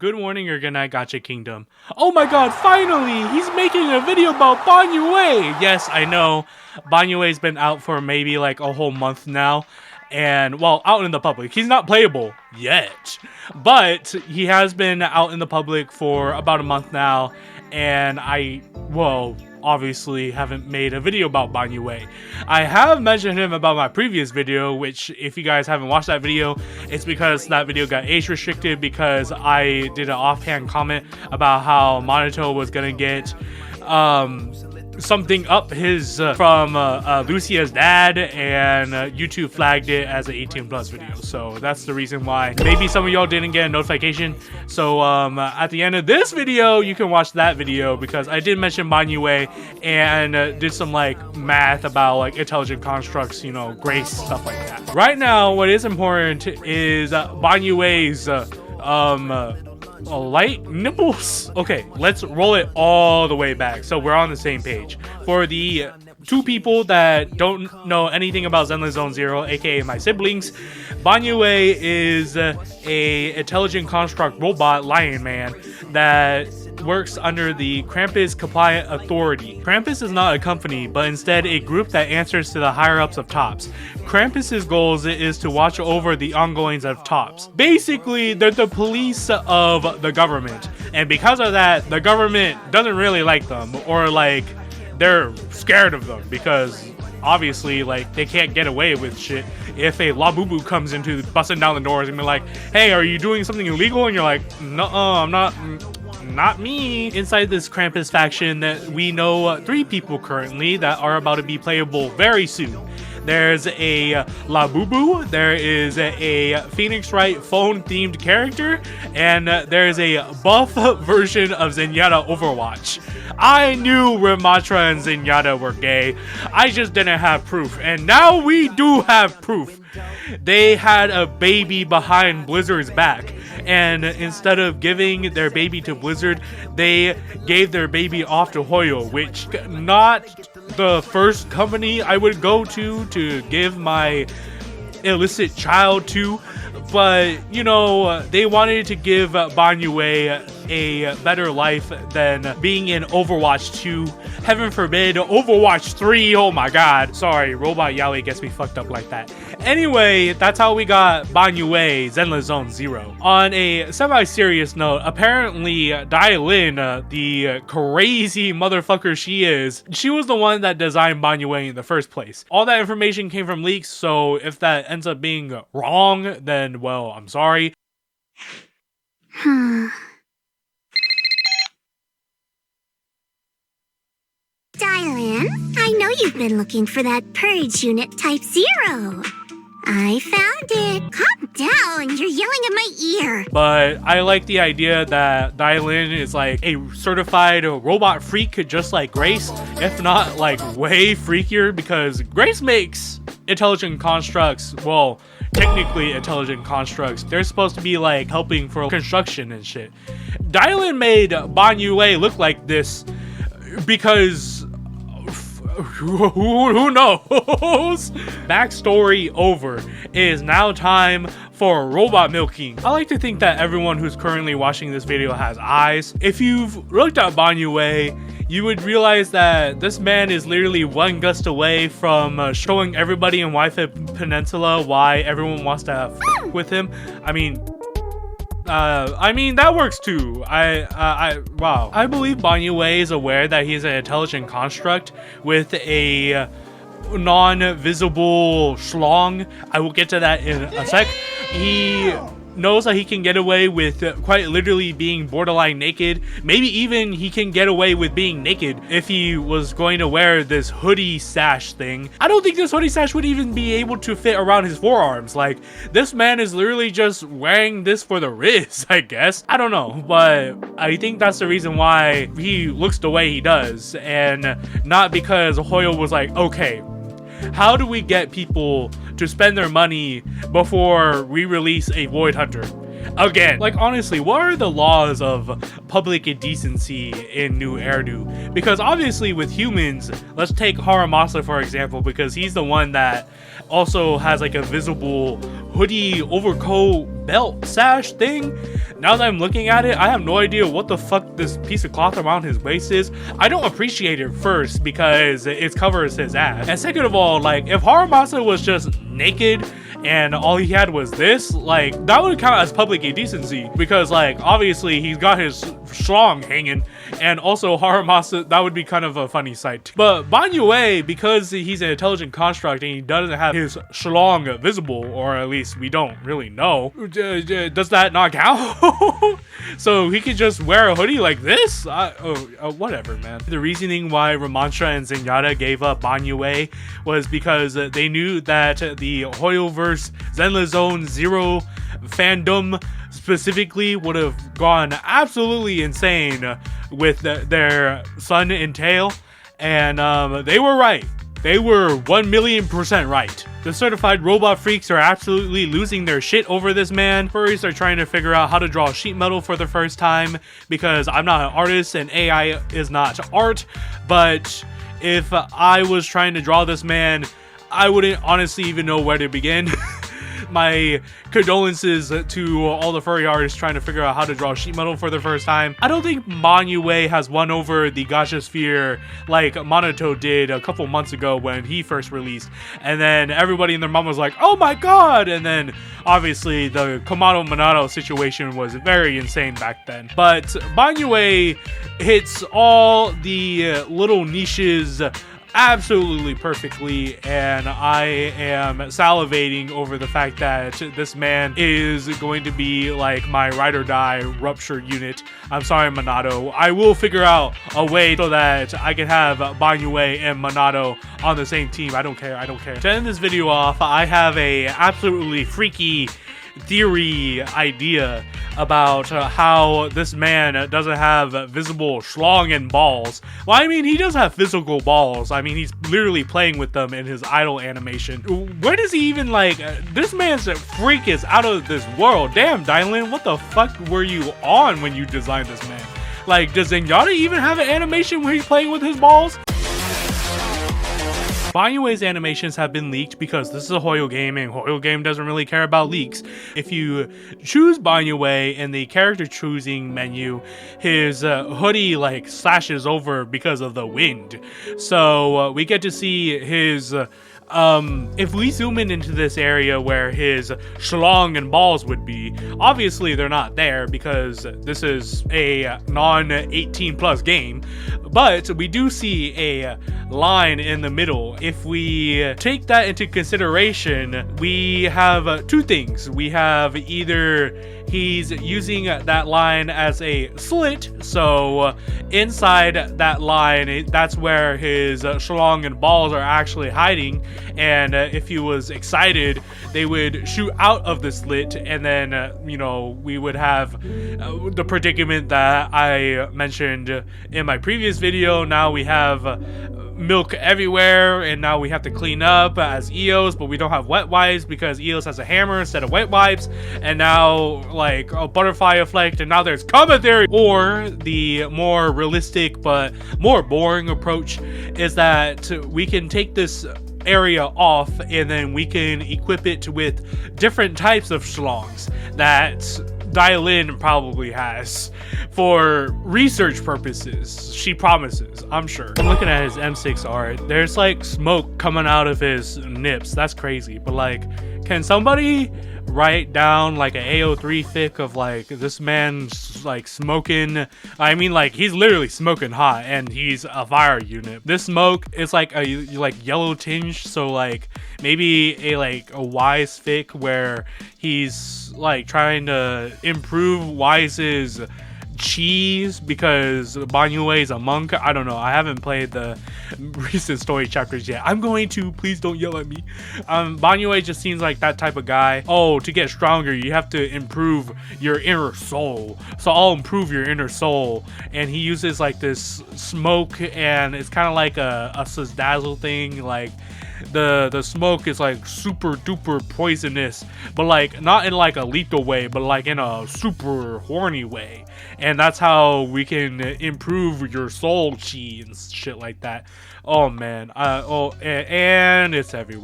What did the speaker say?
Good morning or good night, Gacha Kingdom. Oh my god, finally! He's making a video about banyue! Yes, I know. Banyue's been out for maybe like a whole month now. And, well, out in the public. He's not playable yet. But he has been out in the public for about a month now. And obviously haven't made a video about banyue. I have mentioned him about my previous video, which if you guys haven't watched that video, it's because that video got age restricted because I did an offhand comment about how Manato was gonna get something up his from Lucia's dad, and YouTube flagged it as an 18+ video. So that's the reason why maybe some of y'all didn't get a notification. So at the end of this video, you can watch that video because I did mention banyue and did some like math about like intelligent constructs, you know, grace, stuff like that. Right now, what is important is banyue's light nipples. Okay, let's roll it all the way back so we're on the same page. For the two people that don't know anything about Zenless Zone0, aka my siblings, banyue is a intelligent construct robot lion man that works under the Krampus compliant authority. Krampus is not a company, but instead a group that answers to the higher-ups of TOPS. Krampus's goals is to watch over the ongoings of TOPS. Basically, they're the police of the government, and because of that, the government doesn't really like them, or like they're scared of them because obviously like they can't get away with shit. If a labubu comes into busting down the doors and be like, hey, are you doing something illegal? And you're like, no, I'm not me. Inside this Krampus faction, that we know 3 people currently that are about to be playable very soon. There's a Labubu, there is a Phoenix Wright phone themed character, and there's a buff version of Zenyatta Overwatch. I knew Ramattra and Zenyatta were gay, I just didn't have proof, and now we do have proof. They had a baby behind Blizzard's back, and instead of giving their baby to Blizzard, they gave their baby off to Hoyo, which not the first company I would go to give my illicit child to, but you know, they wanted to give banyue a better life than being in Overwatch 2. Heaven forbid, Overwatch 3, oh my god. Sorry, robot yaoi gets me fucked up like that. Anyway, that's how we got banyue, Zenless Zone0. On a semi-serious note, apparently Dialyn, the crazy motherfucker she is, she was the one that designed banyue in the first place. All that information came from leaks, so if that ends up being wrong, then well, I'm sorry. Dialyn, I know you've been looking for that purge unit type 0. I found it. Calm down, you're yelling in my ear. But I like the idea that Dialyn is like a certified robot freak just like Grace, if not like way freakier, because Grace makes intelligent constructs, well, technically intelligent constructs. They're supposed to be like helping for construction and shit. Dialyn made banyue look like this because who knows? Backstory over. It is now time for robot milking. I like to think that everyone who's currently watching this video has eyes. If you've looked at banyue, you would realize that this man is literally one gust away from showing everybody in Waifu Peninsula why everyone wants to have with him. I mean, that works too. Wow. I believe banyue is aware that he's an intelligent construct with a non-visible schlong. I will get to that in a sec. He knows that he can get away with quite literally being borderline naked. Maybe even he can get away with being naked if he was going to wear this hoodie sash thing. I don't think this hoodie sash would even be able to fit around his forearms. Like, this man is literally just wearing this for the riz, I guess. I don't know, but I think that's the reason why he looks the way he does, and not because Hoyo was like, okay, how do we get people to spend their money before we release a Void Hunter? Again, like honestly, what are the laws of public indecency in New Erdu? Because obviously with humans, let's take Harumasa for example, because he's the one that also has like a visible hoodie overcoat belt sash thing. Now that I'm looking at it, I have no idea what the fuck this piece of cloth around his waist is. I don't appreciate it first because it covers his ass. And second of all, like if Harumasa was just naked and all he had was this, like that would count as public indecency because like obviously he's got his schlong hanging, and also Harumasa, that would be kind of a funny sight. But banyue, because he's an intelligent construct and he doesn't have his schlong visible, or at least we don't really know, does that not count? So he could just wear a hoodie like this? Whatever, man. The reasoning why Ramattra and Zenyatta gave up banyue was because they knew that the hoyoverse zenless zero fandom specifically would have gone absolutely insane with their son and tail, and they were right. They were 1,000,000% right. The certified robot freaks are absolutely losing their shit over this man. Furries are trying to figure out how to draw sheet metal for the first time because I'm not an artist and AI is not art. But if I was trying to draw this man, I wouldn't honestly even know where to begin. My condolences to all the furry artists trying to figure out how to draw sheet metal for the first time. I don't think banyue has won over the gacha sphere like Manato did a couple months ago when he first released, and then everybody and their mom was like, oh my god, and then obviously the komano manato situation was very insane back then. But banyue hits all the little niches absolutely perfectly, and I am salivating over the fact that this man is going to be like my ride or die rupture unit. I'm sorry, Manato. I will figure out a way so that I can have banyue and Manato on the same team. I don't care. I don't care. To end this video off, I have a absolutely freaky theory idea about how this man doesn't have visible schlong and balls. Well, I mean, he does have physical balls. I mean, he's literally playing with them in his idol animation. Where does he even like, this man's freak is out of this world. Damn, Dialyn, what the fuck were you on when you designed this man? Like, does Zenyatta even have an animation where he's playing with his balls? Banyue's animations have been leaked because this is a Hoyo game and Hoyo game doesn't really care about leaks. If you choose banyue in the character choosing menu, his hoodie like slashes over because of the wind. So we get to see his if we zoom in into this area where his schlong and balls would be, obviously they're not there because this is a non-18 plus game, but we do see a line in the middle. If we take that into consideration, we have two things. We have either he's using that line as a slit, so inside that line, that's where his schlong and balls are actually hiding, and if he was excited, they would shoot out of the slit, and then you know, we would have the predicament that I mentioned in my previous video. Now we have milk everywhere, and now we have to clean up as EOS, but we don't have wet wipes because EOS has a hammer instead of wet wipes, and now like a butterfly effect, and now there's commentary. Or the more realistic but more boring approach is that we can take this area off and then we can equip it with different types of schlongs that Dialyn probably has for research purposes. She promises, I'm sure. I'm looking at his M6 art. There's like smoke coming out of his nips. That's crazy. But like, can somebody write down like an AO3 fic of like this man's like smoking? I mean, like he's literally smoking hot and he's a fire unit. This smoke is like a like yellow tinge, so like maybe a Wise fic where he's like trying to improve Wise's cheese because banyue is a monk. I don't know. I haven't played the recent story chapters yet. I'm going to. Please don't yell at me. Banyue just seems like that type of guy. Oh, to get stronger, you have to improve your inner soul. So I'll improve your inner soul. And he uses like this smoke, and it's kind of like a Sazdazzle thing. Like the smoke is like super duper poisonous, but like not in like a lethal way, but like in a super horny way. And that's how we can improve your soul chi and shit like that. Oh man. And it's everywhere.